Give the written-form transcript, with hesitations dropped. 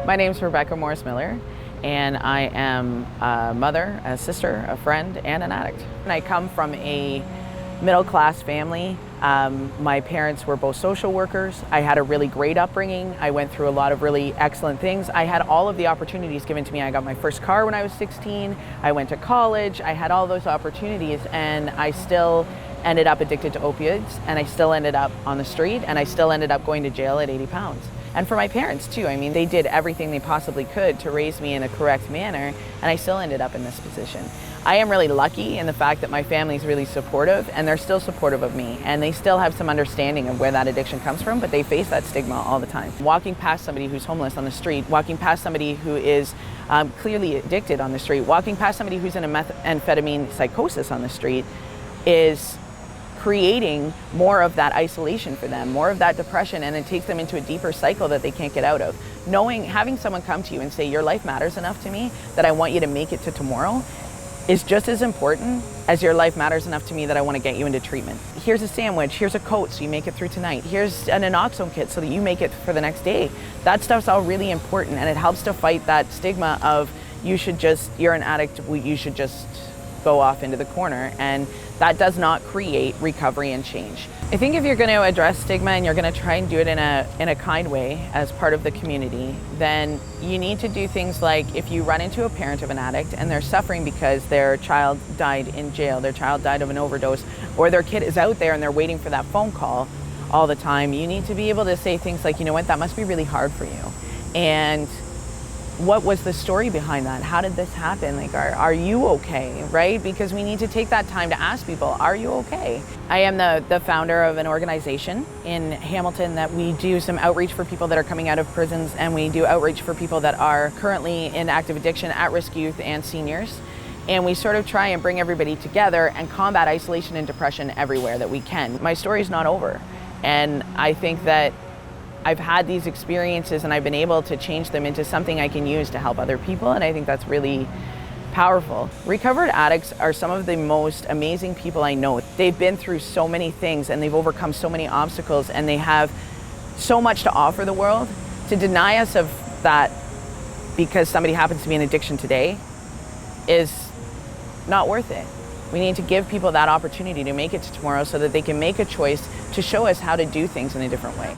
My name's Rebecca Morris Miller, and I am a mother, a sister, a friend, and an addict. And I come from a middle-class family. My parents were both social workers. I had a really great upbringing. I went through a lot of really excellent things. I had all of the opportunities given to me. I got my first car when I was 16. I went to college. I had all those opportunities, and I still ended up addicted to opioids, and I still ended up on the street, and I still ended up going to jail at 80 pounds. And for my parents too, I mean, they did everything they possibly could to raise me in a correct manner, and I still ended up in this position. I am really lucky in the fact that my family is really supportive, and they're still supportive of me, and they still have some understanding of where that addiction comes from, but they face that stigma all the time. Walking past somebody who's homeless on the street, walking past somebody who is clearly addicted on the street, walking past somebody who's in a methamphetamine psychosis on the street is creating more of that isolation for them, more of that depression, and it takes them into a deeper cycle that they can't get out of. Having someone come to you and say, your life matters enough to me that I want you to make it to tomorrow is just as important as your life matters enough to me that I want to get you into treatment. Here's a sandwich, here's a coat so you make it through tonight. Here's an naloxone kit so that you make it for the next day. That stuff's all really important, and it helps to fight that stigma of you're an addict, you should just go off into the corner, and that does not create recovery and change. I think if you're going to address stigma and you're going to try and do it in a kind way as part of the community, then you need to do things like if you run into a parent of an addict and they're suffering because their child died in jail, their child died of an overdose, or their kid is out there and they're waiting for that phone call all the time, you need to be able to say things like, you know what, that must be really hard for you. And what was the story behind that? How did this happen? Like, are you okay, right? Because we need to take that time to ask people, are you okay? I am the founder of an organization in Hamilton that we do some outreach for people that are coming out of prisons, and we do outreach for people that are currently in active addiction, at-risk youth, and seniors. And we sort of try and bring everybody together and combat isolation and depression everywhere that we can. My story's not over, and I think that I've had these experiences and I've been able to change them into something I can use to help other people, and I think that's really powerful. Recovered addicts are some of the most amazing people I know. They've been through so many things and they've overcome so many obstacles, and they have so much to offer the world. To deny us of that because somebody happens to be in addiction today is not worth it. We need to give people that opportunity to make it to tomorrow so that they can make a choice to show us how to do things in a different way.